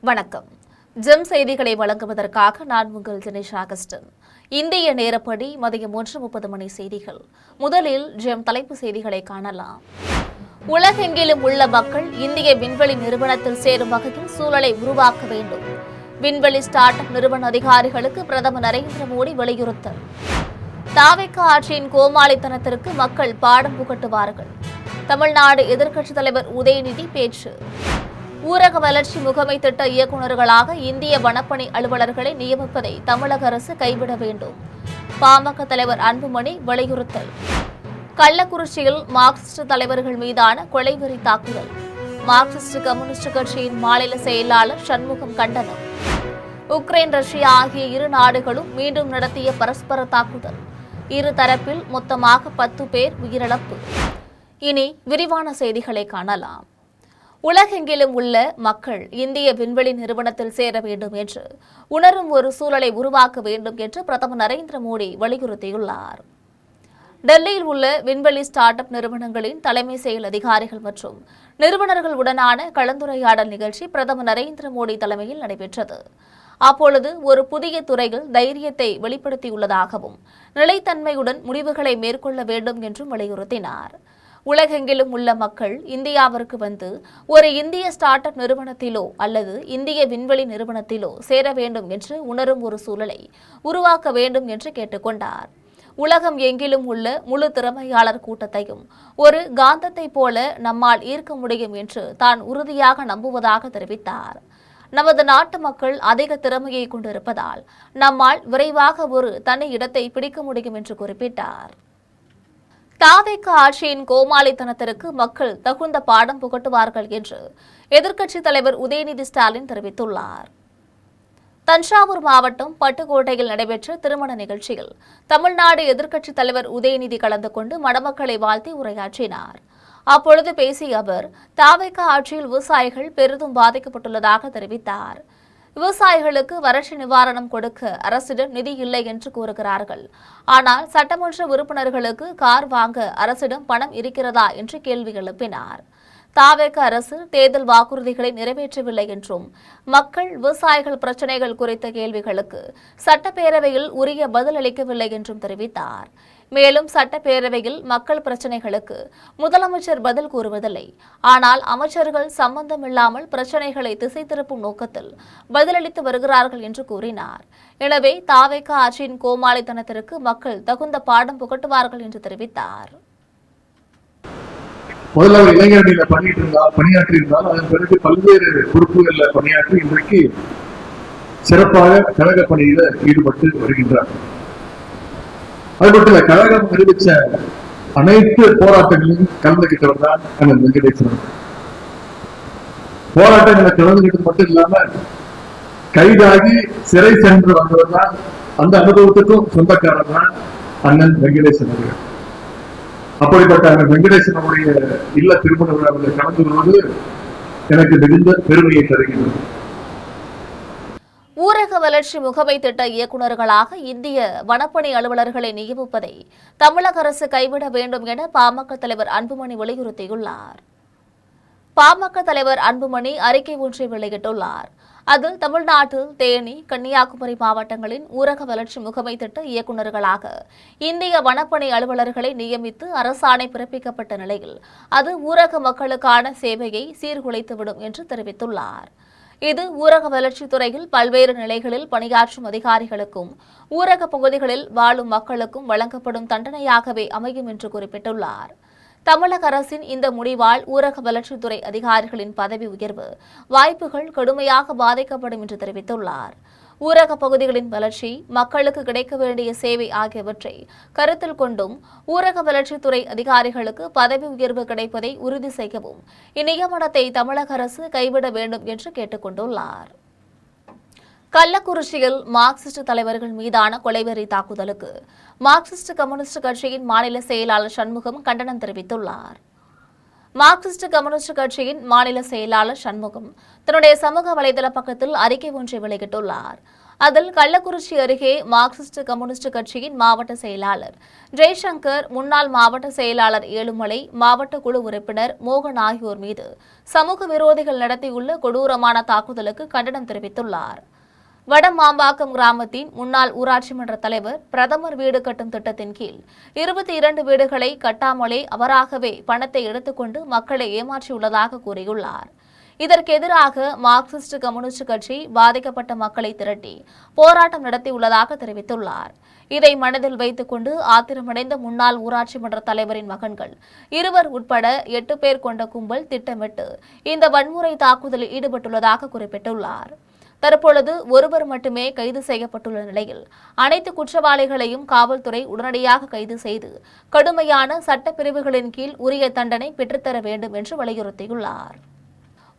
வணக்கம். ஜெம் செய்திகளை வழங்குவதற்காக நான் உங்கள் தினேஷ் ஆகஸ்டன். இந்திய நேரப்படி மதியம் 1:30 மணி செய்திகள். முதலில் ஜெம் தலைப்பு செய்திகளை காணலாம். உலகெங்கிலும் உள்ள மக்கள் இந்திய விண்வெளி நிறுவனத்தில் சேரும் வகையில் சூழலை உருவாக்க வேண்டும். விண்வெளி ஸ்டார்ட் அப் நிறுவன அதிகாரிகளுக்கு பிரதமர் நரேந்திர மோடி வலியுறுத்தல். தாவேக ஆட்சியின் கோமாளித்தனத்திற்கு மக்கள் பாடம் புகட்டுவார்கள். தமிழ்நாடு எதிர்க்கட்சித் தலைவர் உதயநிதி பேச்சு. ஊரக வளர்ச்சி முகமை திட்ட இயக்குநர்களாக இந்திய வனப்பணி அலுவலர்களை நியமிப்பதை தமிழக அரசு கைவிட வேண்டும். பாமக தலைவர் அன்புமணி வலியுறுத்தல். கள்ளக்குறிச்சியில் மார்க்சிஸ்ட் தலைவர்கள் மீதான கொலைவெறி தாக்குதல். மார்க்சிஸ்ட் கம்யூனிஸ்ட் கட்சியின் மாநில செயலாளர் சண்முகம் கண்டனம். உக்ரைன் ரஷ்யா ஆகிய இரு நாடுகளும் மீண்டும் நடத்திய பரஸ்பர தாக்குதல். இரு தரப்பில் மொத்தமாக 10 பேர் உயிரிழப்பு. இனி விரிவான செய்திகளை காணலாம். உலகெங்கிலும் உள்ள மக்கள் இந்திய விண்வெளி நிறுவனத்தில் சேர வேண்டும் என்று உணரும் ஒரு சூழலை உருவாக்க வேண்டும் என்று பிரதமர் நரேந்திர மோடி வலியுறுத்தியுள்ளார். டெல்லியில் உள்ள விண்வெளி ஸ்டார்ட் அப் நிறுவனங்களின் தலைமை செயல் அதிகாரிகள் மற்றும் நிறுவனர்களுடனான கலந்துரையாடல் நிகழ்ச்சி பிரதமர் நரேந்திர மோடி தலைமையில் நடைபெற்றது. அப்பொழுது ஒரு புதிய துறையில் தைரியத்தை வெளிப்படுத்தியுள்ளதாகவும் நிலைத்தன்மையுடன் முடிவுகளை மேற்கொள்ள வேண்டும் என்றும் வலியுறுத்தினார். உலகெங்கிலும் உள்ள மக்கள் இந்தியாவிற்கு வந்து ஒரு இந்திய ஸ்டார்ட் அப் நிறுவனத்திலோ அல்லது இந்திய விண்வெளி நிறுவனத்திலோ சேர வேண்டும் என்று உணரும் ஒரு சூழலை உருவாக்க வேண்டும் என்று கேட்டுக்கொண்டார். உலகம் எங்கிலும் உள்ள முழு திறமையாளர் கூட்டத்தையும் ஒரு காந்தத்தை போல நம்மால் ஈர்க்க முடியும் என்று தான் உறுதியாக நம்புவதாக தெரிவித்தார். நமது நாட்டு மக்கள் அதிக திறமையை கொண்டிருப்பதால் நம்மால் விரைவாக ஒரு தனி இடத்தை பிடிக்க முடியும் என்று குறிப்பிட்டார். தாவேக ஆட்சியின் கோமாளித்தனத்திற்கு மக்கள் தகுந்த பாடம் புகட்டுவார்கள் என்று எதிர்க்கட்சித் தலைவர் உதயநிதி ஸ்டாலின் தெரிவித்துள்ளார். தஞ்சாவூர் மாவட்டம் பட்டுக்கோட்டையில் நடைபெற்ற திருமண நிகழ்ச்சியில் தமிழ்நாடு எதிர்க்கட்சித் தலைவர் உதயநிதி கலந்து கொண்டு மணமக்களை வாழ்த்தி உரையாற்றினார். அப்பொழுது பேசிய அவர் தாவேக ஆட்சியில் விவசாயிகள் பெரிதும் பாதிக்கப்பட்டுள்ளதாக தெரிவித்தார். விவசாயிகளுக்கு வறட்சி நிவாரணம் கொடுக்க அரசிடம் நிதி இல்லை என்று கூறுகிறார்கள். ஆனால் சட்டமன்ற உறுப்பினர்களுக்கு கார் வாங்க அரசிடம் பணம் இருக்கிறதா என்று கேள்வி எழுப்பினார். தாவேக அரசு தேர்தல் வாக்குறுதிகளை நிறைவேற்றவில்லை என்றும் மக்கள் விவசாயிகள் பிரச்சினைகள் குறித்த கேள்விகளுக்கு சட்டப்பேரவையில் உரிய பதில் அளிக்கவில்லை என்றும் தெரிவித்தார். மேலும் சட்டப்பேரவையில் மக்கள் பிரச்சினைகளுக்கு முதலமைச்சர் பதில் கூறுவதில்லை. ஆனால் அமைச்சர்கள் சம்பந்தமில்லாமல் பிரச்சினைகளை திசை திருப்பும் நோக்கத்தில் பதிலளித்து வருகிறார்கள் என்று கூறினார். எனவே தாவேக ஆட்சியின் கோமாளித்தனத்திற்கு மக்கள் தகுந்த பாடம் புகட்டுவார்கள் என்று தெரிவித்தார். முதல்ல அவர் இளைஞரணியில பணியாற்றி இருந்தால் அதன் பிறகு பல்வேறு பொறுப்புகளில் பணியாற்றி இன்றைக்கு சிறப்பாக கழக பணியில ஈடுபட்டு வருகின்றார். அது மட்டும் இல்ல, கழகம் அறிவிச்ச அனைத்து போராட்டங்களையும் கலந்துகிட்டவர் தான் அண்ணன் வெங்கடேசன். போராட்டங்களை கலந்துகிட்டது மட்டும் இல்லாம கைதாகி சிறை சென்று வந்தவர் தான், அந்த அனுபவத்துக்கும் சொந்தக்காரர் தான் அண்ணன் வெங்கடேசன் அவர்கள். அப்படிப்பட்ட அண்ணன் வெங்கடேசனுடைய இல்ல திருமண விழாவில் கலந்து கொள்வது எனக்கு மிகுந்த பெருமையை தருகின்றது. ஊரக வளர்ச்சி முகமை திட்ட இயக்குநர்களாக இந்திய வனப்பணி அலுவலர்களை நியமிப்பதை தமிழக அரசு கைவிட வேண்டும் என பாமக தலைவர் அன்புமணி வலியுறுத்தியுள்ளார். பாமக தலைவர் அன்புமணி அறிக்கை ஒன்றை வெளியிட்டுள்ளார். அதில் தமிழ்நாட்டில் தேனி, கன்னியாகுமரி மாவட்டங்களின் ஊரக வளர்ச்சி முகமை திட்ட இயக்குநர்களாக இந்திய வனப்பணி அலுவலர்களை நியமித்து அரசாணை பிறப்பிக்கப்பட்ட நிலையில் அது ஊரக மக்களுக்கான சேவையை சீர்குலைத்துவிடும் என்று தெரிவித்துள்ளார். இது ஊரக வளர்ச்சித் துறையில் பல்வேறு நிலைகளில் பணியாற்றும் அதிகாரிகளுக்கும் ஊரக பகுதிகளில் வாழும் மக்களுக்கும் வழங்கப்படும் தண்டனையாகவே அமையும் என்று குறிப்பிட்டுள்ளார். தமிழக அரசின் இந்த முடிவால் ஊரக வளர்ச்சித்துறை அதிகாரிகளின் பதவி உயர்வு வாய்ப்புகள் கடுமையாக பாதிக்கப்படும் என்று தெரிவித்துள்ளார். ஊரக பகுதிகளின் வளர்ச்சி, மக்களுக்கு கிடைக்க வேண்டிய சேவை ஆகியவற்றை கருத்தில் கொண்டும் ஊரக வளர்ச்சித்துறை அதிகாரிகளுக்கு பதவி உயர்வு கிடைப்பதை உறுதி செய்யவும் இந்நியமனத்தை தமிழக அரசு கைவிட வேண்டும் என்று கேட்டுக் கொண்டுள்ளார். கள்ளக்குறிச்சியில் மார்க்சிஸ்ட் தலைவர்கள் மீதான கொலைவெறி தாக்குதலுக்கு மார்க்சிஸ்ட் கம்யூனிஸ்ட் கட்சியின் மாநில செயலாளர் சண்முகம் கண்டனம் தெரிவித்துள்ளார். மார்க்சிஸ்ட் கம்யூனிஸ்ட் கட்சியின் மாநில செயலாளர் சண்முகம் தன்னுடைய சமூக வலைதள பக்கத்தில் அறிக்கை ஒன்றை வெளியிட்டுள்ளார். அதில் கள்ளக்குறிச்சி அருகே மார்க்சிஸ்ட் கம்யூனிஸ்ட் கட்சியின் மாவட்ட செயலாளர் ஜெய்சங்கர், முன்னாள் மாவட்ட செயலாளர் ஏழுமலை, மாவட்ட குழு உறுப்பினர் மோகன் ஆகியோர் மீது சமூக விரோதிகள் நடத்தியுள்ள கொடூரமான தாக்குதலுக்கு கண்டனம் தெரிவித்துள்ளார். வடமாம்பாக்கம் கிராமத்தின் முன்னாள் ஊராட்சி மன்ற தலைவர் பிரதமர் வீடு கட்டும் திட்டத்தின் கீழ் 22 வீடுகளை கட்டாமலே அவராகவே பணத்தை எடுத்துக்கொண்டு மக்களை ஏமாற்றியுள்ளதாக கூறியுள்ளார். இதற்கு எதிராக மார்க்சிஸ்ட் கம்யூனிஸ்ட் கட்சி பாதிக்கப்பட்ட மக்களை திரட்டி போராட்டம் நடத்தியுள்ளதாக தெரிவித்துள்ளார். இதை மனதில் வைத்துக் கொண்டு ஆத்திரமடைந்த முன்னாள் ஊராட்சி மன்ற தலைவரின் மகன்கள் 2 உட்பட 8 பேர் கொண்ட கும்பல் திட்டமிட்டு இந்த வன்முறை தாக்குதலில் ஈடுபட்டுள்ளதாக குறிப்பிட்டுள்ளார். தற்பொழுது ஒருவர் மட்டுமே கைது செய்யப்பட்டுள்ள நிலையில் அனைத்து குற்றவாளிகளையும் காவல்துறை உடனடியாக கைது செய்து கடுமையான சட்டப்பிரிவுகளின் கீழ் உரிய தண்டனை பெற்றுத்தர வேண்டும் என்று வலியுறுத்தியுள்ளார்.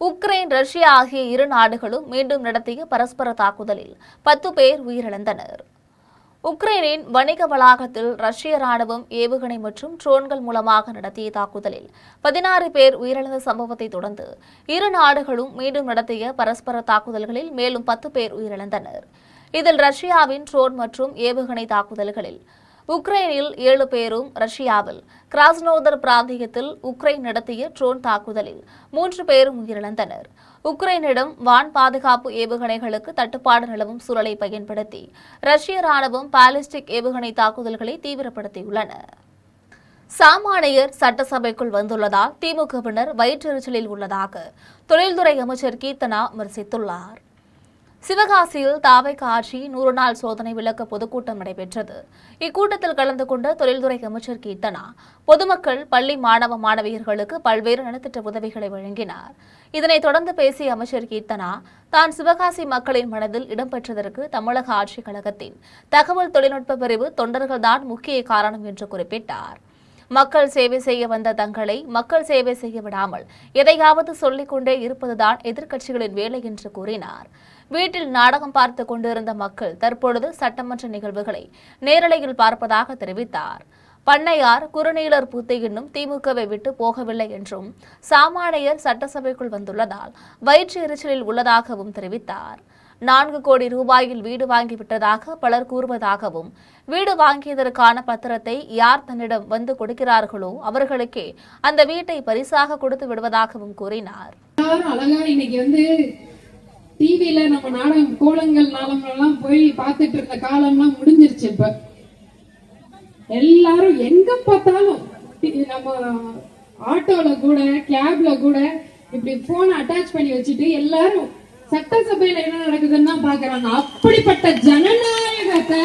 உக்ரைன், ரஷ்யா ஆகிய இரு நாடுகளும் மீண்டும் நடத்திய பரஸ்பர தாக்குதலில் 10 பேர் உயிரிழந்தனர். உக்ரைனின் வணிக வளாகத்தில் ரஷ்ய ராணுவம் ஏவுகணை மற்றும் ட்ரோன்கள் மூலமாக நடத்திய தாக்குதலில் 16 பேர் உயிரிழந்த சம்பவத்தை தொடர்ந்து இரு நாடுகளும் மீண்டும் நடத்திய பரஸ்பர தாக்குதல்களில் மேலும் 10 பேர் உயிரிழந்தனர். இதில் ரஷ்யாவின் ட்ரோன் மற்றும் ஏவுகணை தாக்குதல்களில் உக்ரைனில் 7 பேரும், ரஷ்யாவில் கிராஸ்னோதர் பிராந்தியத்தில் உக்ரைன் நடத்திய ட்ரோன் தாக்குதலில் 3 பேரும் உயிரிழந்தனர். உக்ரைனிடம் வான் பாதுகாப்பு ஏவுகணைகளுக்கு தட்டுப்பாடு நிலவும் சூழலை பயன்படுத்தி ரஷ்ய ராணுவம் பாலிஸ்டிக் ஏவுகணை தாக்குதல்களை தீவிரப்படுத்தியுள்ளன. சாமானியர் சட்டசபைக்குள் வந்துள்ளதால் திமுகவினர் வயிற்றெரிச்சலில் உள்ளதாக தொழில்துறை அமைச்சர் கீர்த்தனா விமர்சித்துள்ளார். சிவகாசியில் தாவேக ஆட்சி 100 நாள் சோதனை விளக்க பொதுக்கூட்டம் நடைபெற்றது. இக்கூட்டத்தில் கலந்து கொண்ட தொழில்துறை அமைச்சர் கீர்த்தனா பொதுமக்கள், பள்ளி மாணவ மாணவியர்களுக்கு பல்வேறு நலத்திட்ட உதவிகளை வழங்கினார். இதனைத் தொடர்ந்து பேசிய அமைச்சர் கீர்த்தனா, தான் சிவகாசி மக்களின் மனதில் இடம்பெற்றதற்கு தமிழக ஆட்சிக் கழகத்தின் தகவல் தொழில்நுட்ப பிரிவு தொண்டர்கள்தான் முக்கிய காரணம் என்று குறிப்பிட்டார். மக்கள் சேவை செய்ய வந்த தங்களை மக்கள் சேவை செய்ய விடாமல் எதையாவது சொல்லிக் கொண்டே இருப்பதுதான் எதிர்க்கட்சிகளின் வேலை என்று கூறினார். வீட்டில் நாடகம் பார்த்து கொண்டிருந்த மக்கள் தற்பொழுது சட்டமன்ற நிகழ்வுகளை நேரலையில் பார்ப்பதாக தெரிவித்தார். பண்ணையார், குறுநீலர் பூத்து இன்னும் திமுகவை விட்டு போகவில்லை என்றும், சாமானியர் சட்டசபைக்குள் வந்துள்ளதால் வயிற்று எரிச்சலில் உள்ளதாகவும் தெரிவித்தார். 4 கோடி ரூபாயில் வீடு வாங்கிவிட்டதாக பலர் கூறுவதாகவும், வீடு வாங்கியதற்கான பத்திரத்தை யார் தன்னிடம் வந்து கொடுக்கிறார்களோ அவர்களுக்கே அந்த வீட்டை பரிசாக கொடுத்து விடுவதாகவும் கூறினார். அழகா இன்னைக்கு டிவில நம்ம நாடகம் கோலங்கள் நாளங்கள்லாம் போய் பார்த்துட்டு இருந்த காலம்லாம் முடிஞ்சிருச்சு. இப்ப எல்லாரும் எங்க பார்த்தாலும் நம்ம ஆட்டோல கூட கேப்ல கூட இப்படி போன் அட்டாச் பண்ணி வச்சுட்டு எல்லாரும் சட்டசபையில என்ன நடக்குதுன்னு தான் பாக்குறாங்க. அப்படிப்பட்ட ஜனநாயகத்தை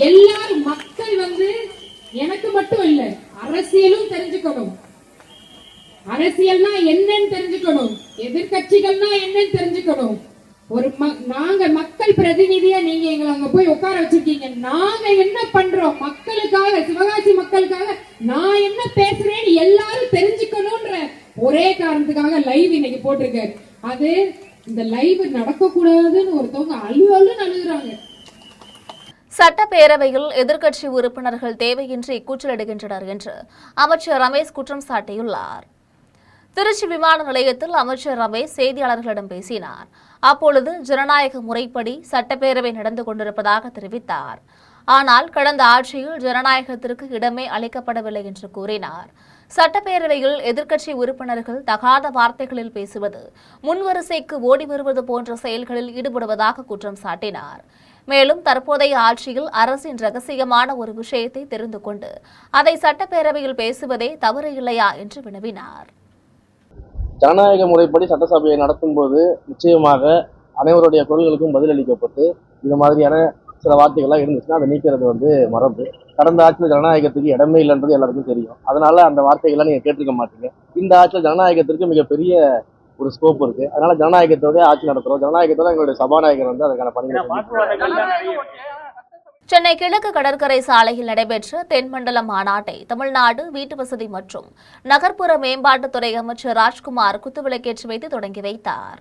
எல்லாரும் மக்கள் எனக்கு மட்டும் இல்ல, அரசியலும் தெரிஞ்சுக்கணும். அரசியல்னா என்னன்னு தெரிஞ்சுக்கணும், எதிர்கட்சிகள்னா என்னன்னு தெரிஞ்சுக்கணும். நாங்க மக்கள் பிரதிநிதியா நீங்க எங்களை அங்க போய் உட்கார வச்சிருக்கீங்க. நாங்க என்ன பண்றோம் மக்களுக்காக, சிவகாசி மக்களுக்காக நான் என்ன பேசுறேன்னு எல்லாரும் தெரிஞ்சுக்கணும்ன்ற ஒரே காரணத்துக்காக லைவ் இன்னைக்கு போட்டிருக்காரு. அது இந்த லைவ் நடக்க கூடாதுன்னு ஒருத்தவங்க அழுவாலும் அழுகுறாங்க. சட்டப்பேரவையில் எதிர்க்கட்சி உறுப்பினர்கள் தேவையின்றி கூச்சலிடுகின்றனர் என்று அமைச்சர் ரமேஷ் குற்றம் சாட்டியுள்ளார். திருச்சி விமான நிலையத்தில் அமைச்சர் ரமேஷ் செய்தியாளர்களிடம் பேசினார். அப்பொழுது ஜனநாயக முறைப்படி சட்டப்பேரவை நடந்து கொண்டிருப்பதாக தெரிவித்தார். ஆனால் கடந்த ஆட்சியில் ஜனநாயகத்திற்கு இடமே அளிக்கப்படவில்லை என்று கூறினார். சட்டப்பேரவையில் எதிர்க்கட்சி உறுப்பினர்கள் தகாத வார்த்தைகளில் பேசுவது, முன்வரிசைக்கு ஓடி வருவது போன்ற செயல்களில் ஈடுபடுவதாக குற்றம் சாட்டினார். மேலும் தற்போதைய ஆட்சியில் அரசின் ரகசியமான ஒரு விஷயத்தை தெரிந்து கொண்டு அதை சட்டப்பேரவையில் பேசுவதே தவறு இல்லையா என்று வினவினார். ஜனநாயக முறைப்படி சட்டசபையை நடத்தும் போது நிச்சயமாக அனைவருடைய குரல்களுக்கும் பதிலளிக்கப்பட்டு இது மாதிரியான சில வார்த்தைகள்லாம் இருந்துச்சுன்னா அதை நீக்கிறது மரபு. கடந்த ஆட்சியில் ஜனநாயகத்துக்கு இடமே இல்லைன்றது எல்லாருக்கும் தெரியும். அதனால அந்த வார்த்தைகள்லாம் நீங்க கேட்டிருக்க மாட்டீங்க. இந்த ஆட்சியில் ஜனநாயகத்திற்கு மிகப்பெரிய ஒரு ஸ்கோப் இருக்கு. அதனால ஜனநாயகத்தோட ஆட்சி நடத்துறோம். ஜனநாயகத்தோட எங்களுடைய சபாநாயகர் அதுக்கான பணிகளை. சென்னை கிழக்கு கடற்கரை சாலையில் நடைபெற்ற தென்மண்டல மாநாட்டை தமிழ்நாடு வீட்டு வசதி மற்றும் நகர்ப்புற மேம்பாட்டுத்துறை அமைச்சர் ராஜ்குமார் குத்துவிளக்கேற்றி வைத்து தொடங்கி வைத்தார்.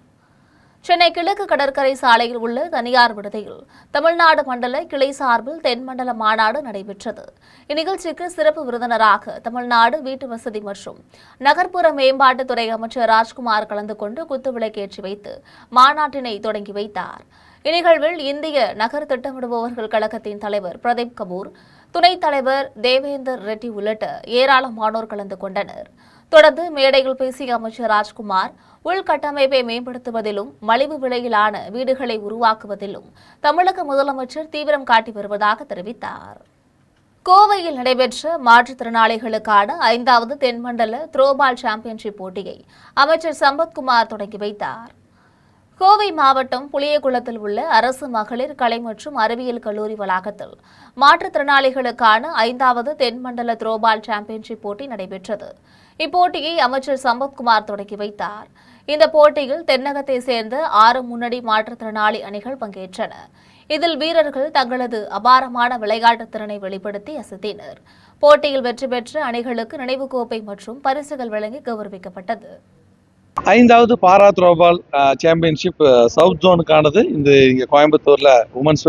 சென்னை கிழக்கு கடற்கரை சாலையில் உள்ள தனியார் விடுதியில் தமிழ்நாடு மண்டல கிளை சார்பில் தென்மண்டல மாநாடு நடைபெற்றது. இந்நிகழ்ச்சிக்கு சிறப்பு விருந்தினராக தமிழ்நாடு வீட்டு வசதி மற்றும் நகர்ப்புற மேம்பாட்டுத்துறை அமைச்சர் ராஜ்குமார் கலந்து கொண்டு குத்துவிளக்கேற்றி வைத்து மாநாட்டினை தொடங்கி வைத்தார். இந்நிகழ்வில் இந்திய நகர் திட்டமிடுபவர்கள் கழகத்தின் தலைவர் பிரதீப் கபூர், துணைத் தலைவர் தேவேந்தர் ரெட்டி உள்ளிட்ட ஏராளமானோர் கலந்து கொண்டனர். தொடர்ந்து மேடையில் பேசிய அமைச்சர் ராஜ்குமார், உள்கட்டமைப்பை மேம்படுத்துவதிலும் மலிவு விலையிலான வீடுகளை உருவாக்குவதிலும் தமிழக முதலமைச்சர் தீவிரம் காட்டி வருவதாக தெரிவித்தார். கோவையில் நடைபெற்ற மாற்றுத்திறனாளிகளுக்கான 5வது தென்மண்டல த்ரோபால் சாம்பியன்ஷிப் போட்டியை அமைச்சர் சம்பத்குமார் தொடங்கி வைத்தார். கோவை மாவட்டம் புளியகுளத்தில் உள்ள அரசு மகளிர் கலை மற்றும் அறிவியல் கல்லூரி வளாகத்தில் மாற்றுத்திறனாளிகளுக்கான 5வது தென்மண்டல த்ரோபால் சாம்பியன்ஷிப் போட்டி நடைபெற்றது. இப்போட்டியை அமைச்சர் சம்பத்குமார் தொடங்கி வைத்தார். இந்த போட்டியில் தென்னகத்தை சேர்ந்த 6 முன்னணி மாற்றுத்திறனாளி அணிகள் பங்கேற்றன. இதில் வீரர்கள் தங்களது அபாரமான விளையாட்டு திறனை வெளிப்படுத்தி அசத்தினர். போட்டியில் வெற்றி பெற்ற அணிகளுக்கு நினைவுக் கோப்பை மற்றும் பரிசுகள் வழங்கி கௌரவிக்கப்பட்டது. 5வது பாரா த்ரோபால் சாம்பியன்ஷிப் சவுத் ஜோனுக்கானது இங்கே கோயம்புத்தூரில் உமன்ஸ்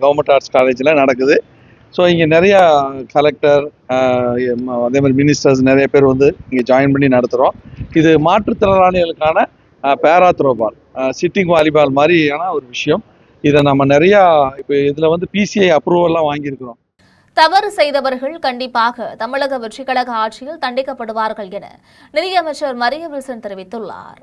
கவர்மெண்ட் ஆர்ட்ஸ் காலேஜில் நடக்குது. ஸோ இங்கே நிறையா கலெக்டர் அதே மாதிரி மினிஸ்டர்ஸ் நிறைய பேர் வந்து இங்கே ஜாயின் பண்ணி நடத்துகிறோம். இது மாற்றுத்திறனாளிகளுக்கான பேரா த்ரோபால் சிட்டிங் வாலிபால் மாதிரியான ஒரு விஷயம். இதை நம்ம நிறையா இப்போ இதில் வந்து PCI அப்ரூவல்லாம் வாங்கியிருக்கிறோம். தவறு செய்தவர்கள் கண்டிப்பாக தமிழக வெற்றிக் கழக ஆட்சியில் தண்டிக்கப்படுவார்கள் என நிதியமைச்சர் மரிய வில்சன் தெரிவித்துள்ளார்.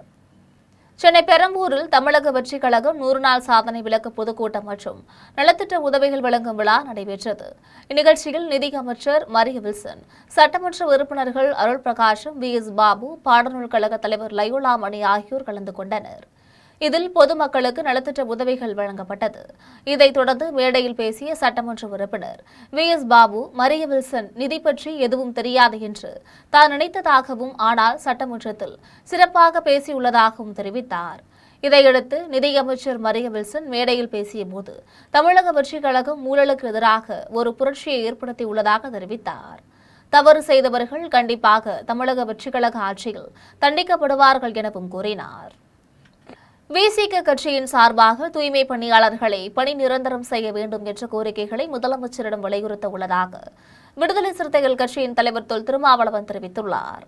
சென்னை பெரம்பூரில் தமிழக வெற்றிக் கழகம் 100 நாள் சாதனை விளக்க பொதுக்கூட்டம் மற்றும் நலத்திட்ட உதவிகள் வழங்கும் விழா நடைபெற்றது. இந்நிகழ்ச்சியில் நிதியமைச்சர் மரிய வில்சன், சட்டமன்ற உறுப்பினர்கள் அருள் பிரகாஷம், VS பாபு, பாடநூல் கழக தலைவர் லயோலா மணி ஆகியோர் கலந்து கொண்டனர். இதில் பொதுமக்களுக்கு நலத்திட்ட உதவிகள் வழங்கப்பட்டது. இதைத் தொடர்ந்து மேடையில் பேசிய சட்டமன்ற உறுப்பினர் VS பாபு, மரிய வில்சன் நிதி பற்றி எதுவும் தெரியாது என்று தான் நினைத்ததாகவும், ஆனால் சட்டமன்றத்தில் சிறப்பாக பேசியுள்ளதாகவும் தெரிவித்தார். இதையடுத்து நிதியமைச்சர் மரிய வில்சன் மேடையில் பேசிய போது தமிழக வெற்றிக் கழகம் ஊழலுக்கு எதிராக ஒரு புரட்சியை ஏற்படுத்தியுள்ளதாக தெரிவித்தார். தவறு செய்தவர்கள் கண்டிப்பாக தமிழக வெற்றிக் கழக ஆட்சியில் தண்டிக்கப்படுவார்கள் எனவும் கூறினார். விசிக கட்சியின் சார்பாக தூய்மை பணியாளர்களை பணி நிரந்தரம் செய்ய வேண்டும் என்ற கோரிக்கைகளை முதலமைச்சரிடம் வலியுறுத்த உள்ளதாக விடுதலை சிறுத்தைகள் கட்சியின் தலைவர் தொல் திருமாவளவன் தெரிவித்துள்ளார்.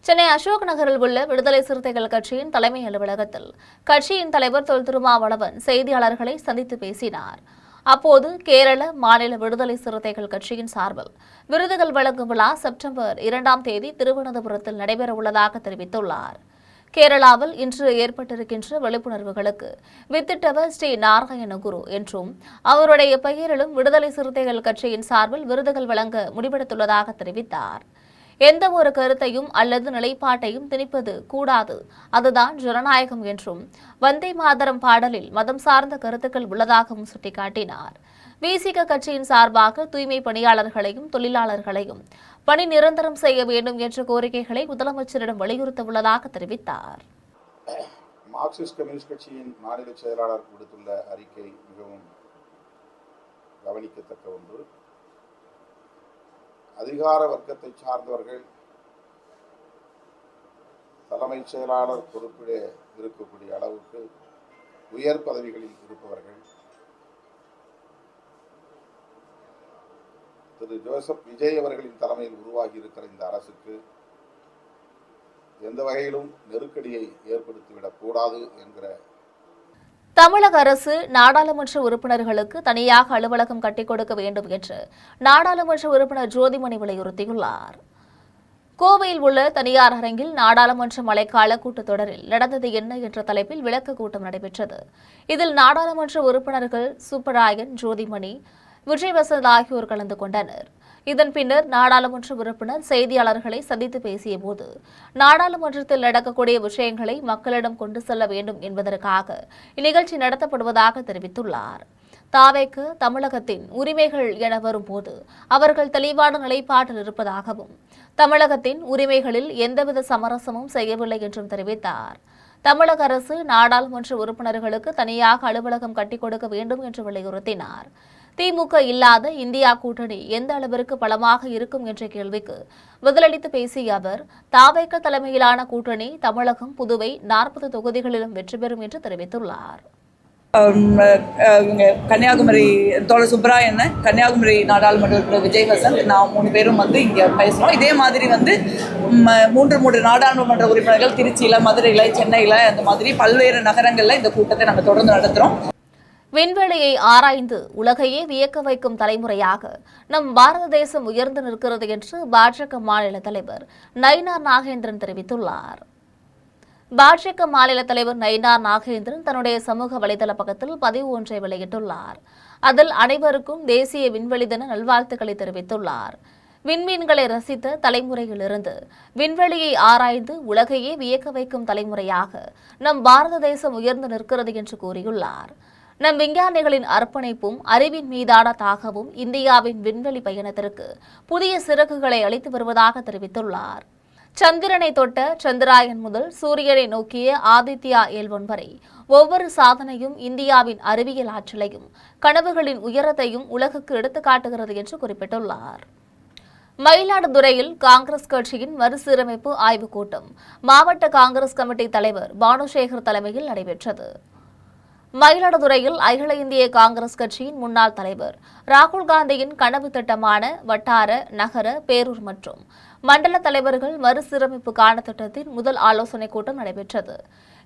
சென்னை அசோக் நகரில் உள்ள விடுதலை சிறுத்தைகள் கட்சியின் தலைமை அலுவலகத்தில் கட்சியின் தலைவர் தொல் திருமாவளவன் செய்தியாளர்களை சந்தித்து பேசினார். அப்போது கேரள மாநில விடுதலை சிறுத்தைகள் கட்சியின் சார்பில் விருதுகள் வழங்கும் விழா செப்டம்பர் 2ஆம் தேதி திருவனந்தபுரத்தில் நடைபெறவுள்ளதாக தெரிவித்துள்ளார். கேரளாவில் இன்று ஏற்பட்டிருக்கின்ற விழிப்புணர்வுகளுக்கு வித்திட்டவர் ஸ்ரீ நாராயண குரு என்றும் அவருடைய பெயரிலும் விடுதலை சிறுத்தைகள் கட்சியின் சார்பில் விருதுகள் வழங்க முடிவெடுத்துள்ளதாக தெரிவித்தார். எந்த ஒரு கருத்தையும் அல்லது நிலைப்பாட்டையும் திணிப்பது கூடாது, அதுதான் ஜனநாயகம் என்றும் வந்தே மாதரம் பாடலில் மதம் சார்ந்த கருத்துக்கள் உள்ளதாகவும் சுட்டிக்காட்டினார். விசிக கட்சியின் சார்பாக தூய்மை பணியாளர்களையும் தொழிலாளர்களையும் பணி நிரந்தரம் செய்ய வேண்டும் என்ற கோரிக்கைகளை முதலமைச்சரிடம் வலியுறுத்த உள்ளதாக தெரிவித்தார். மார்க்சிஸ்ட் கம்யூனிஸ்ட் கட்சியின் மாநில செயலாளர் விடுத்துள்ள அறிக்கை மிகவும் கவனிக்கத்தக்க ஒன்று. அதிகார வர்க்கத்தை சார்ந்தவர்கள் தலைமைச் செயலாளர் பொறுப்பிலே இருக்கக்கூடிய அளவுக்கு உயர் பதவிகளில் இருப்பவர்கள் திரு ஜோசப் விஜய் அவர்களின் தலைமையில் உருவாகி இருக்கிற இந்த அரசுக்கு எந்த வகையிலும் நெருக்கடியை ஏற்படுத்திவிடக் கூடாது என்கிற தமிழக அரசு நாடாளுமன்ற உறுப்பினர்களுக்கு தனியாக அலுவலகம் கட்டிக் கொடுக்க வேண்டும் என்று நாடாளுமன்ற உறுப்பினர் ஜோதிமணி வலியுறுத்தியுள்ளார். கோவையில் உள்ள தனியார் அரங்கில் நாடாளுமன்ற மழைக்கால கூட்டத்தொடரில் நடந்தது என்ன என்ற தலைப்பில் விளக்க கூட்டம் நடைபெற்றது. இதில் நாடாளுமன்ற உறுப்பினர்கள் சுப்பராயன், ஜோதிமணி, விஜய் வசந்த் ஆகியோர் கலந்து கொண்டனர். இதன் பின்னர் நாடாளுமன்ற உறுப்பினர் செய்தியாளர்களை சந்தித்து பேசிய போது நாடாளுமன்றத்தில் நடக்கக்கூடிய விஷயங்களை மக்களிடம் கொண்டு செல்ல வேண்டும் என்பதற்காக இந்நிகழ்ச்சி நடத்தப்படுவதாக தெரிவித்துள்ளார். தாவேக்கு தமிழகத்தின் உரிமைகள் என வரும்போது அவர்கள் தெளிவான நிலைப்பாட்டில் இருப்பதாகவும் தமிழகத்தின் உரிமைகளில் எந்தவித சமரசமும் செய்யவில்லை என்றும் தெரிவித்தார். தமிழக அரசு நாடாளுமன்ற உறுப்பினர்களுக்கு தனியாக அலுவலகம் கட்டிக் கொடுக்க வேண்டும் என்று வலியுறுத்தினார். திமுக இல்லாத இந்தியா கூட்டணி எந்த அளவிற்கு பலமாக இருக்கும் என்ற கேள்விக்கு பதிலளித்து பேசிய அவர், தாவேக தலைமையிலான கூட்டணி தமிழகம், புதுவை 40 தொகுதிகளிலும் வெற்றி பெறும் என்று தெரிவித்துள்ளார். இவங்க கன்னியாகுமரி தோழர் சுப்ராயன், கன்னியாகுமரி நாடாளுமன்ற உறுப்பினர் விஜய் வசந்த், நான் 3 பேரும் இங்கே பேசுகிறோம். இதே மாதிரி 3 நாடாளுமன்ற உறுப்பினர்கள் திருச்சியில், மதுரையில், சென்னையில், அந்த மாதிரி பல்வேறு நகரங்களில் இந்த கூட்டத்தை நாங்கள் தொடர்ந்து நடத்துகிறோம். விண்வெளியை ஆராய்ந்து உலகையே வியக்க வைக்கும் தலைமுறையாக நம் பாரத தேசம் உயர்ந்து நிற்கிறது என்று பாஜக மாநில தலைவர் நயினார் நாகேந்திரன் தெரிவித்துள்ளார். பாஜக மாநில தலைவர் நயினார் நாகேந்திரன் தன்னுடைய சமூக வலைதள பக்கத்தில் பதிவு ஒன்றை வெளியிட்டுள்ளார். அதில் அனைவருக்கும் தேசிய விண்வெளி தின நல்வாழ்த்துக்களை தெரிவித்துள்ளார். விண்மீன்களை ரசித்த தலைமுறையிலிருந்து விண்வெளியை ஆராய்ந்து உலகையே வியக்க வைக்கும் தலைமுறையாக நம் பாரத தேசம் உயர்ந்து நிற்கிறது என்று கூறியுள்ளார். நம் விஞ்ஞானிகளின் அர்ப்பணிப்பும் அறிவின் மீதான தாகமும் இந்தியாவின் விண்வெளி பயணத்திற்கு புதிய சிறகுகளை அளித்து வருவதாக தெரிவித்துள்ளார். சந்திரனை தொட்ட சந்திராயன் முதல் சூரியனை நோக்கிய ஆதித்யா L1 வரை ஒவ்வொரு சாதனையும் இந்தியாவின் அறிவியல் ஆற்றலையும் கனவுகளின் உயரத்தையும் உலகுக்கு எடுத்துக்காட்டுகிறது என்று குறிப்பிட்டுள்ளார். மயிலாடுதுறையில் காங்கிரஸ் கட்சியின் மறுசீரமைப்பு ஆய்வுக் கூட்டம் மாவட்ட காங்கிரஸ் கமிட்டி தலைவர் பானுசேகர் தலைமையில் நடைபெற்றது. மயிலாடுதுறையில் அகில இந்திய காங்கிரஸ் கட்சியின் முன்னாள் தலைவர் ராகுல் காந்தியின் கனவு திட்டமான வட்டார, நகர, பேரூர் மற்றும் மண்டல தலைவர்கள் மறுசீரமைப்புக்கான திட்டத்தின் முதல் ஆலோசனைக் கூட்டம் நடைபெற்றது.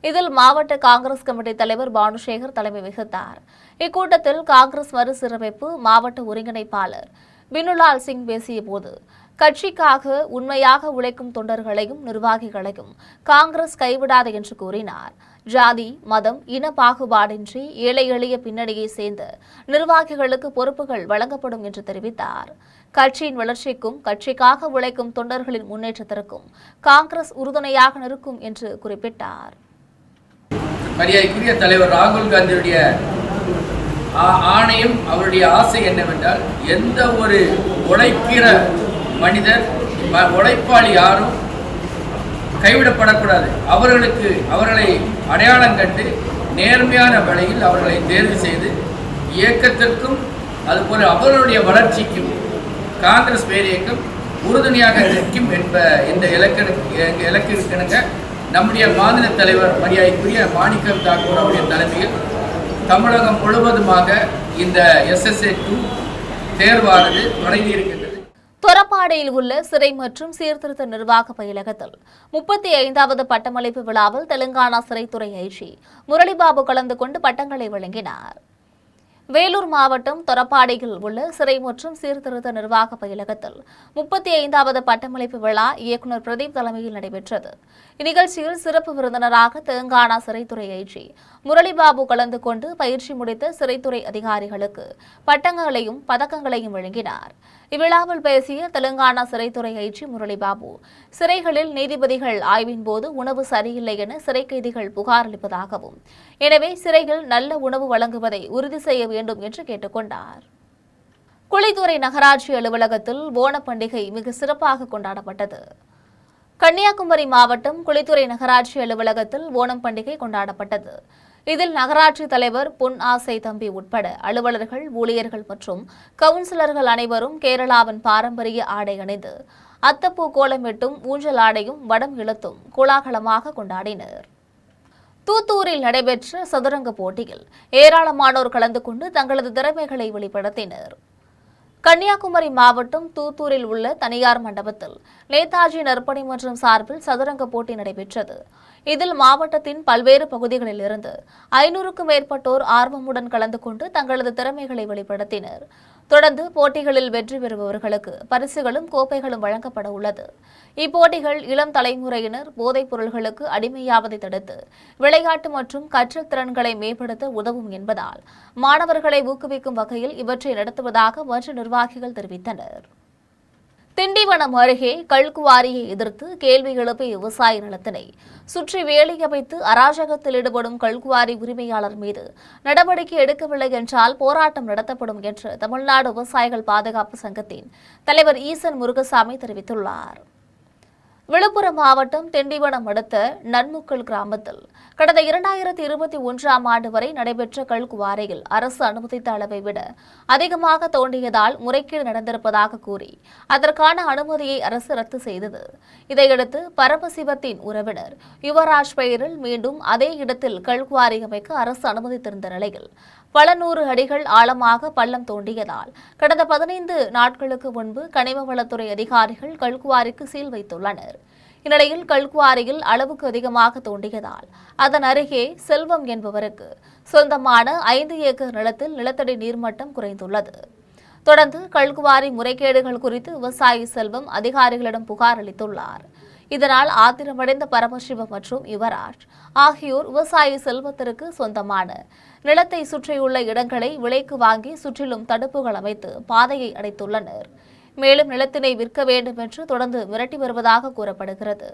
இதில் மாவட்ட காங்கிரஸ் கமிட்டி தலைவர் பானுசேகர் தலைமை வகித்தார். இக்கூட்டத்தில் காங்கிரஸ் மறுசீரமைப்பு மாவட்ட ஒருங்கிணைப்பாளர் பினுலால் சிங் பேசியபோது, கட்சிக்காக உண்மையாக உழைக்கும் தொண்டர்களையும் நிர்வாகிகளையும் காங்கிரஸ் கைவிடாது என்று கூறினார். ஜாதி, மதம், இன பாகுபாடின்றி ஏழை எளிய பின்னணியை சேர்ந்த நிர்வாகிகளுக்கு பொறுப்புகள் வழங்கப்படும் என்று தெரிவித்தார். கட்சியின் வளர்ச்சிக்கும் கட்சிக்காக உழைக்கும் தொண்டர்களின் முன்னேற்றத்திற்கும் காங்கிரஸ் உறுதுணையாக நிற்கும் என்று குறிப்பிட்டார். மரியாதைக்குரிய தலைவர் ராகுல் காந்தியுடைய ஆணையம், அவருடைய ஆசை என்னவென்றால், எந்த ஒரு உழைக்கிற மனிதர், உழைப்பாளி யாரும் கைவிடப்படக்கூடாது. அவர்களை அடையாளம் கண்டு நேர்மையான வழியில் அவர்களை தேர்வு செய்து இயக்கத்திற்கும் அதுபோல அவர்களுடைய வளர்ச்சிக்கும் காங்கிரஸ் பேரியக்கம் உறுதுணையாக நிற்கும் என்ப இந்த இலக்கிற்கிணங்க நம்முடைய மாநில தலைவர் மரியாதைக்குரிய மாணிக்கம் தாக்கூர் அவருடைய தலைமையில் தமிழகம் முழுவதுமாக இந்த SSA2 தேர்வானது தொடங்கியிருக்கின்றது. தொரப்பாடியில் உள்ள சிறை மற்றும் சீர்திருத்த நிர்வாக பயிலகத்தில் 35வது பட்டமளிப்பு விழாவில் தெலுங்கானா சிறைத்துறை ஐஜி முரளிபாபு கலந்து கொண்டு பட்டங்களை வழங்கினார். வேலூர் மாவட்டம் தொரப்பாடியில் உள்ள சிறை மற்றும் சீர்திருத்த நிர்வாக பயிலகத்தில் 35வது பட்டமளிப்பு விழா இயக்குநர் பிரதீப் தலைமையில் நடைபெற்றது. இந்நிகழ்ச்சியில் சிறப்பு விருந்தினராக தெலுங்கானா சிறைத்துறை ஐஜி முரளிபாபு கலந்து கொண்டு பயிற்சி முடித்த சிறைத்துறை அதிகாரிகளுக்கு பட்டங்களையும் பதக்கங்களையும் வழங்கினார். இவ்விழாவில் பேசிய தெலுங்கானா சிறைத்துறை ஐஜி முரளிபாபு, சிறைகளில் நீதிபதிகள் ஆய்வின் போது உணவு சரியில்லை என சிறை கைதிகள் புகார் அளிப்பதாகவும், எனவே சிறையில் நல்ல உணவு வழங்குவதை உறுதி செய்ய வேண்டும் என்று கேட்டுக்கொண்டார். குளித்துறை நகராட்சி அலுவலகத்தில் ஓணப் பண்டிகை மிக சிறப்பாக கொண்டாடப்பட்டது. கன்னியாகுமரி மாவட்டம் குளித்துறை நகராட்சி அலுவலகத்தில் ஓணம் பண்டிகை கொண்டாடப்பட்டது. இதில் நகராட்சி தலைவர் பொன் ஆசை தம்பி உட்பட அலுவலர்கள், ஊழியர்கள் மற்றும் கவுன்சிலர்கள் அனைவரும் கேரளாவின் பாரம்பரிய ஆடை அணிந்து அத்தப்பூ கோலமிட்டும் ஊஞ்சல் ஆடையும் வடம் இழுத்தும் கோலாகலமாக கொண்டாடினர். தூத்தூரில் நடைபெற்ற சதுரங்க போட்டியில் ஏராளமானோர் கலந்து கொண்டு தங்களது திறமைகளை வெளிப்படுத்தினர். கன்னியாகுமரி மாவட்டம் தூத்தூரில் உள்ள தனியார் மண்டபத்தில் நேதாஜி நற்பணி மன்றம் சார்பில் சதுரங்க போட்டி நடைபெற்றது. இதில் மாவட்டத்தின் பல்வேறு பகுதிகளில் இருந்து 500க்கும் மேற்பட்டோர் ஆர்வமுடன் கலந்து கொண்டு தங்களது திறமைகளை வெளிப்படுத்தினர். தொடர்ந்து போட்டிகளில் வெற்றி பெறுபவர்களுக்கு பரிசுகளும் கோப்பைகளும் வழங்கப்பட உள்ளது. இப்போட்டிகள் இளம் தலைமுறையினர் போதைப் பொருள்களுக்கு அடிமையாவதை தடுத்து விளையாட்டு மற்றும் கற்றல் திறன்களை மேம்படுத்த உதவும் என்பதால் மாணவர்களை ஊக்குவிக்கும் வகையில் இவற்றை நடத்துவதாக மன்ற நிர்வாகிகள் தெரிவித்தனர். திண்டிவனம் அருகே கல்குவாரியை எதிர்த்து கேள்வி எழுப்பிய விவசாய நிலத்தினை சுற்றி வேலி அமைத்து அராஜகத்தில் ஈடுபடும் கல்குவாரி உரிமையாளர் மீது நடவடிக்கை எடுக்கவில்லை என்றால் போராட்டம் நடத்தப்படும் என்று தமிழ்நாடு விவசாயிகள் பாதுகாப்பு சங்கத்தின் தலைவர் ஈசன் முருகசாமி தெரிவித்துள்ளார். விழுப்புரம் மாவட்டம் திண்டிவனம் அடுத்த நன்முக்கல் கிராமத்தில் கடந்த 2021ஆம் ஆண்டு வரை நடைபெற்ற கல்குவாரியில் அரசு அனுமதித்த அளவை விட அதிகமாக தோண்டியதால் முறைகேடு நடந்திருப்பதாக கூறி அதற்கான அனுமதியை அரசு ரத்து செய்தது. இதையடுத்து பரமசிவத்தின் உறவினர் யுவராஜ் பெயரில் மீண்டும் அதே இடத்தில் கல்குவாரி அமைக்க அரசு அனுமதித்திருந்த நிலையில் பல 100 அடிகள் ஆழமாக பள்ளம் தோண்டியதால் கடந்த 15 நாட்களுக்கு முன்பு கனிம வளத்துறை அதிகாரிகள் கல்குவாரிக்கு சீல் வைத்துள்ளனர். இந்நிலையில் கல்குவாரியில் அளவுக்கு அதிகமாக தோண்டியதால் அதன் அருகே செல்வம் என்பவருக்கு சொந்தமான 5 ஏக்கர் நிலத்தில் நிலத்தடி நீர்மட்டம் குறைந்துள்ளது. தொடர்ந்து கல்குவாரி முறைகேடுகள் குறித்து விவசாயி செல்வம் அதிகாரிகளிடம் புகார் அளித்துள்ளார். இதனால் ஆத்திரமடைந்த பரமசிவம் மற்றும் யுவராஜ் ஆகியோர் விவசாயி செல்வத்திற்கு சொந்தமான நிலத்தை சுற்றியுள்ள இடங்களை விலைக்கு வாங்கி சுற்றிலும் தடுப்புகள் அமைத்து பாதையை அடைத்துள்ளனர். மேலும் நிலத்தினை விற்க வேண்டும் என்று தொடர்ந்து மிரட்டி வருவதாக கூறப்படுகிறது.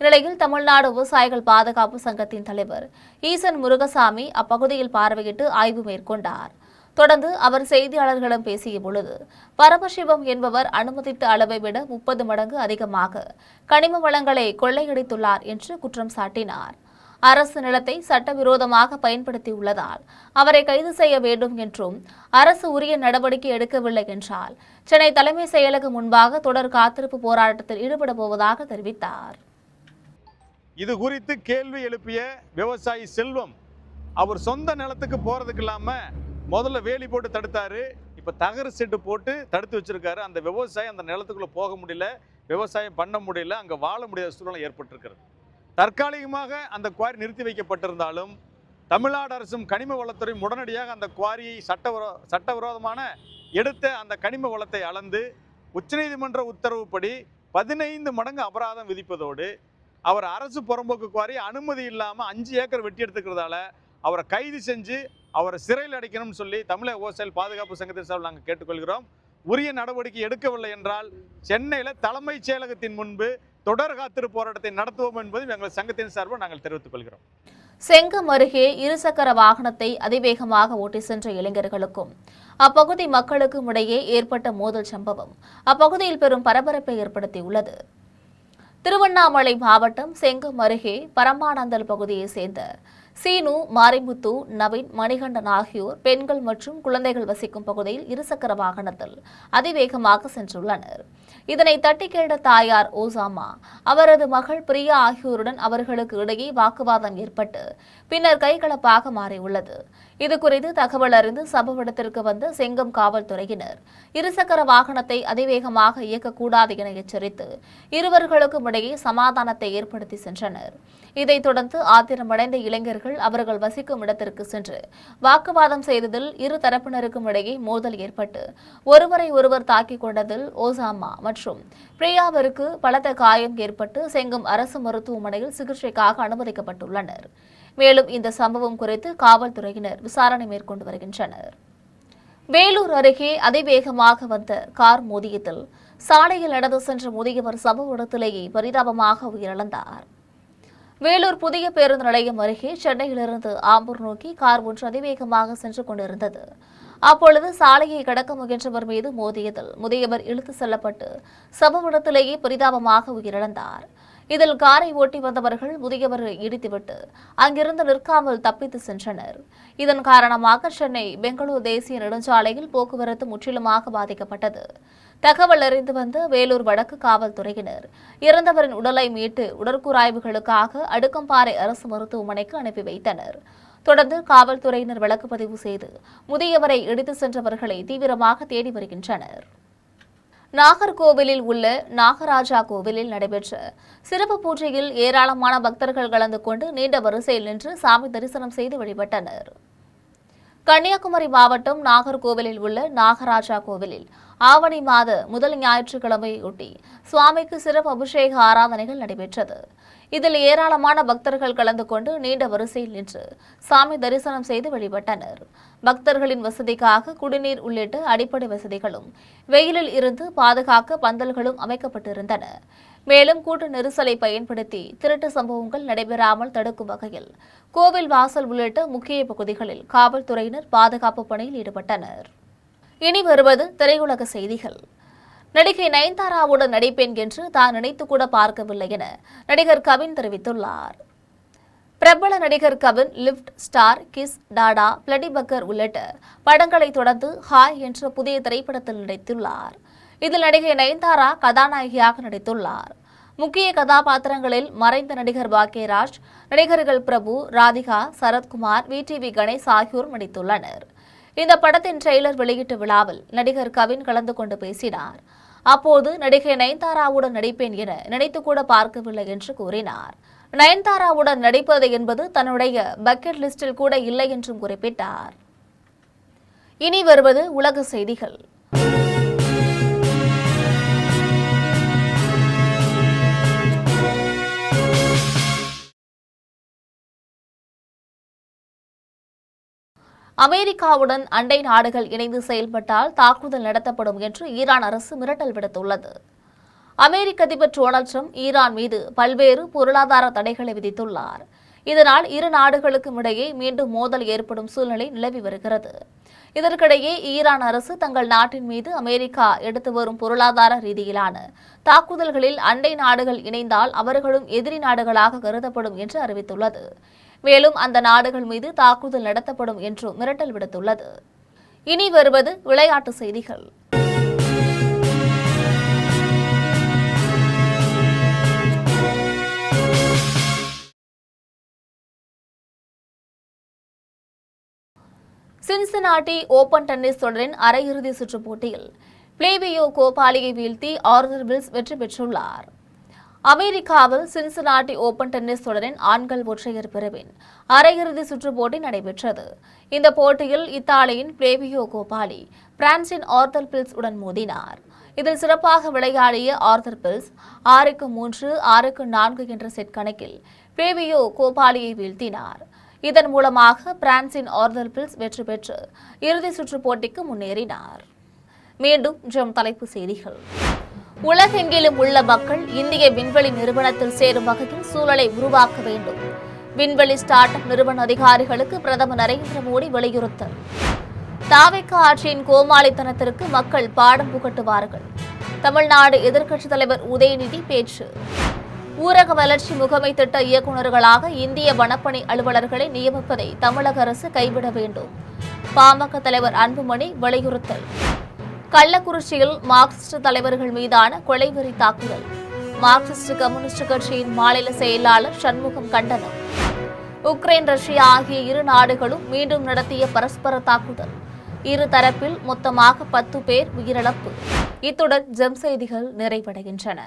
இந்நிலையில் தமிழ்நாடு விவசாயிகள் பாதுகாப்பு சங்கத்தின் தலைவர் ஈசன் முருகசாமி அப்பகுதியில் பார்வையிட்டு ஆய்வு மேற்கொண்டார். தொடர்ந்து அவர் செய்தியாளர்களிடம் பேசிய பொழுது பரமசிவம் என்பவர் அனுமதித்த அளவை விட 30 மடங்கு அதிகமாக கனிம வளங்களை கொள்ளையடித்துள்ளார் என்று குற்றம் சாட்டினார். அரசு நிலத்தை சட்டவிரோதமாக பயன்படுத்தியுள்ளதால் அவரை கைது செய்ய வேண்டும் என்றும் அரசு உரிய நடவடிக்கை எடுக்கவில்லை என்றால் சென்னை தலைமை செயலகம் முன்பாக தொடர் காத்திருப்பு போராட்டத்தில் ஈடுபட போவதாக தெரிவித்தார். இது குறித்து கேள்வி எழுப்பிய விவசாயி செல்வம் அவர் சொந்த நிலத்துக்கு போறதுக்கு இல்லாம முதல்ல வேலி போட்டு தடுத்தாரு. இப்ப தகர செட்டு போட்டு தடுத்து வச்சிருக்காரு. அந்த விவசாயம் அந்த நிலத்துக்குள்ள போக முடியல, விவசாயம் பண்ண முடியல, அங்க வாழ முடியாத சூழ்நிலை ஏற்பட்டிருக்கிறது. தற்காலிகமாக அந்த குவாரி நிறுத்தி வைக்கப்பட்டிருந்தாலும் தமிழ்நாடு அரசும் கனிம வளத்துறை உடனடியாக அந்த குவாரியை சட்டவிரோதமான எடுத்த அந்த கனிம வளத்தை அளந்து உச்சநீதிமன்ற உத்தரவுப்படி 15 மடங்கு அபராதம் விதிப்பதோடு அவர் அரசு புறம்போக்கு குவாரி அனுமதி இல்லாமல் 5 ஏக்கர் வெட்டி எடுத்துக்கிறதால அவரை கைது செஞ்சு அவரை சிறையில் அடைக்கணும்னு சொல்லி தமிழக விவசாயிகள் பாதுகாப்பு சங்கத்தின் சார்பில் நாங்கள் கேட்டுக்கொள்கிறோம். உரிய நடவடிக்கை எடுக்கவில்லை என்றால் சென்னையில் தலைமைச் செயலகத்தின் முன்பு தொடர் காத்திருப்பு போராட்டத்தை நடத்துவோம் என்பது எங்கள் சங்கத்தின் சார்பில் நாங்கள் தெரிவித்துக் கொள்கிறோம். செங்கம் அருகே இருசக்கர வாகனத்தை அதிவேகமாக ஓட்டி சென்ற இளைஞர்களுக்கும் அப்பகுதி மக்களுக்கும் இடையே ஏற்பட்ட மோதல் சம்பவம் அப்பகுதியில் பெரும் பரபரப்பை ஏற்படுத்தியுள்ளது. திருவண்ணாமலை மாவட்டம் செங்கம் அருகே பரமானந்தல் பகுதியைச் சேர்ந்த சீனு, மாரிமுத்து, நவீன், மணிகண்டன் ஆகியோர் பெண்கள் மற்றும் குழந்தைகள் வசிக்கும் பகுதியில் இருசக்கர வாகனத்தில் அதிவேகமாக சென்றுள்ளனர். இதனை தட்டி கேட்ட தாயார் ஓசாமா அவரது மகள் பிரியா ஆகியோருடன் அவர்களுக்கு இடையே வாக்குவாதம் ஏற்பட்டு பின்னர் கைகலப்பாக மாறியுள்ளது. இதுகுறித்து தகவல் அறிந்து சம்பவ இடத்திற்கு வந்த செங்கம் காவல்துறையினர் இருசக்கர வாகனத்தை அதிவேகமாக இயக்கக்கூடாது என எச்சரித்து இருவர்களுக்கும் இடையே சமாதானத்தை ஏற்படுத்தி சென்றனர். இதைத் தொடர்ந்து ஆத்திரமடைந்த இளைஞர்கள் அவர்கள் வசிக்கும் இடத்திற்கு சென்று வாக்குவாதம் செய்ததில் இரு தரப்பினருக்கும் இடையே மோதல் ஏற்பட்டு ஒருவரை ஒருவர் தாக்கிக் கொண்டதில் ஓசாமா மற்றும் பிரியாவிற்கு பலத்த காயம் ஏற்பட்டு செங்கம் அரசு மருத்துவமனையில் சிகிச்சைக்காக அனுமதிக்கப்பட்டுள்ளனர். மேலும் இந்த சம்பவம் குறித்து காவல்துறையினர் விசாரணை மேற்கொண்டு வருகின்றனர். வேலூர் அருகே அதிவேகமாக வந்த கார் மோதியதில் சாலையில் நடந்து சென்ற முதியவர் சம்பவ இடத்திலேயே பரிதாபமாக உயிரிழந்தார். வேலூர் புதிய பேருந்து நிலையம் அருகே சென்னையிலிருந்து ஆம்பூர் நோக்கி கார் ஒன்று அதிவேகமாக சென்று கொண்டிருந்தது. அப்பொழுது சாலையை கடக்க முயன்றவர் மீது மோதியதில் முதியவர் இழுத்து செல்லப்பட்டு சம்பவ இடத்திலேயே பரிதாபமாக உயிரிழந்தார். இதில் காரை ஓட்டி வந்தவர்கள் முதியவரை இடித்துவிட்டு அங்கிருந்து நிற்காமல் தப்பித்து சென்றனர். இதன் காரணமாக சென்னை பெங்களூர் தேசிய நெடுஞ்சாலையில் போக்குவரத்து முற்றிலுமாக பாதிக்கப்பட்டது. தகவல் அறிந்து வந்த வேலூர் வடக்கு காவல்துறையினர் இறந்தவரின் உடலை மீட்டு உடற்கூறாய்வுகளுக்காக அடுக்கம்பாறை அரசு மருத்துவமனைக்கு அனுப்பி வைத்தனர். தொடர்ந்து காவல்துறையினர் வழக்கு பதிவு செய்து முதியவரை இடித்து சென்றவர்களை தீவிரமாக தேடி வருகின்றனர். நாகர்கோவிலில் உள்ள நாகராஜா கோவிலில் நடைபெற்ற சிறப்பு பூஜையில் ஏராளமான பக்தர்கள் கலந்து கொண்டு நீண்ட வரிசையில் நின்று சாமி தரிசனம் செய்து வழிபட்டனர். கன்னியாகுமரி மாவட்டம் நாகர்கோவிலில் உள்ள நாகராஜா கோவிலில் ஆவணி மாத முதல் ஞாயிற்றுக்கிழமையொட்டி சுவாமிக்கு சிறப்பு அபிஷேக ஆராதனைகள் நடைபெற்றது. இதில் ஏராளமான பக்தர்கள் கலந்து கொண்டு நீண்ட வரிசையில் நின்று சாமி தரிசனம் செய்து வழிபட்டனர். பக்தர்களின் வசதிக்காக குடிநீர் உள்ளிட்ட அடிப்படை வசதிகளும் வெயிலில் இருந்து பாதுகாக்க பந்தல்களும் அமைக்கப்பட்டிருந்தன. மேலும் கூட்ட நெரிசலை பயன்படுத்தி திருட்டு சம்பவங்கள் நடைபெறாமல் தடுக்கும் வகையில் கோவில் வாசல் உள்ளிட்ட முக்கிய பகுதிகளில் காவல்துறையினர் பாதுகாப்பு பணியில் ஈடுபட்டனர். இனி வருவது திரையுலக செய்திகள். நடிகை நயன்தாராவுடன் நடிப்பேன் என்று தான் நினைத்து கூட பார்க்கவில்லை என நடிகர் கவின் தெரிவித்துள்ளார். பிரபல நடிகர் Kavin Lift, Star, Kiss, Dada, Bloody Beggar உள்ளிட்ட படங்களை தொடர்ந்து ஹாய் என்ற புதிய திரைப்படத்தில் நடித்துள்ளார். இதில் நடிகை நயன்தாரா கதாநாயகியாக நடித்துள்ளார். முக்கிய கதாபாத்திரங்களில் மறைந்த நடிகர் பாக்யராஜ், நடிகர்கள் பிரபு, ராதிகா, சரத்குமார், விடிவி கணேஷ் ஆகியோர் நடித்துள்ளனர். இந்த படத்தின் ட்ரெய்லர் வெளியீட்டு விழாவில் நடிகர் கவின் கலந்து கொண்டு பேசினார். அப்போது நடிகை நயன்தாராவுடன் நடிப்பேன் என நினைத்து கூட பார்க்கவில்லை என்று கூறினார். நயன்தாராவுடன் நடிப்பது என்பது தன்னுடைய பக்கெட் லிஸ்டில் கூட இல்லை என்றும் குறிப்பிட்டார். இனி வருவது உலக செய்திகள். அமெரிக்காவுடன் அண்டை நாடுகள் இணைந்து செயல்பட்டால் தாக்குதல் நடத்தப்படும் என்று ஈரான் அரசு மிரட்டல் விடுத்துள்ளது. அமெரிக்க அதிபர் டொனால்ட் ட்ரம்ப் ஈரான் மீது பல்வேறு பொருளாதார தடைகளை விதித்துள்ளார். இதனால் இரு நாடுகளுக்கும் இடையே மீண்டும் மோதல் ஏற்படும் சூழ்நிலை நிலவி வருகிறது. இதற்கிடையே ஈரான் அரசு தங்கள் நாட்டின் மீது அமெரிக்கா எடுத்து வரும் பொருளாதார ரீதியிலான தாக்குதல்களில் அண்டை நாடுகள் இணைந்தால் அவர்களும் எதிரி நாடுகளாக கருதப்படும் என்று அறிவித்துள்ளது. மேலும் அந்த நாடுகள் மீது தாக்குதல் நடத்தப்படும் என்றும் மிரட்டல் விடுத்துள்ளது. இனி வருவது விளையாட்டு செய்திகள். சின்சினாட்டி ஓபன் டென்னிஸ் தொடரின் அரையிறுதி சுற்றுப் போட்டியில் பிளேவியோ கோபாலியை வீழ்த்தி ஆர்தர் வில்ஸ் வெற்றி பெற்றுள்ளார். அமெரிக்காவில் சின்சினாட்டி ஓபன் டென்னிஸ் தொடரின் ஆண்கள் ஒற்றையர் பிரிவின் அரையிறுதி சுற்றுப் போட்டி நடைபெற்றது. இந்த போட்டியில் இத்தாலியின் பிளேவியோ கோபாலி பிரான்சின் ஆர்தர் பில்ஸ் உடன் மோதினார். இதில் சிறப்பாக விளையாடிய ஆர்தர் பில்ஸ் 6-3, 6-4 என்ற செட் கணக்கில் பிளேவியோ கோபாலியை வீழ்த்தினார். இதன் மூலமாக பிரான்சின் ஆர்தர் பில்ஸ் வெற்றி பெற்று இறுதி சுற்றுப் போட்டிக்கு முன்னேறினார். மீண்டும் தலைப்புச் செய்திகள். உலகெங்கிலும் உள்ள மக்கள் இந்திய விண்வெளி நிறுவனத்தில் சேரும் வகையில் சூழலை உருவாக்க வேண்டும். விண்வெளி ஸ்டார்ட் அப் நிறுவன அதிகாரிகளுக்கு பிரதமர் நரேந்திர மோடி வலியுறுத்தல். தாவேக ஆட்சியின் கோமாளித்தனத்திற்கு மக்கள் பாடம் புகட்டுவார்கள். தமிழ்நாடு எதிர்க்கட்சித் தலைவர் உதயநிதி பேச்சு. ஊரக வளர்ச்சி முகமை திட்ட இயக்குநர்களாக இந்திய வனப்பணி அலுவலர்களை நியமிப்பதை தமிழக அரசு கைவிட வேண்டும். பாமக தலைவர் அன்புமணி வலியுறுத்தல். கள்ளக்குறிச்சியில் மார்க்சிஸ்ட் தலைவர்கள் மீதான கொலைவெறி தாக்குதல். மார்க்சிஸ்ட் கம்யூனிஸ்ட் கட்சியின் மாநில செயலாளர் சண்முகம் கண்டனம். உக்ரைன், ரஷ்யா ஆகிய இரு நாடுகளும் மீண்டும் நடத்திய பரஸ்பர தாக்குதல். இரு தரப்பில் மொத்தமாக 10 பேர் உயிரிழப்பு. இத்துடன் ஜெம் செய்திகள் நிறைவடைகின்றன.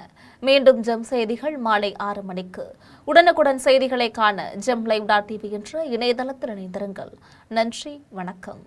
மீண்டும் ஜெம் செய்திகள் மாலை 6 மணிக்கு. உடனுக்குடன் செய்திகளை காண GemLive.tv என்ற இணையதளத்தில் இணைந்திருங்கள். நன்றி, வணக்கம்.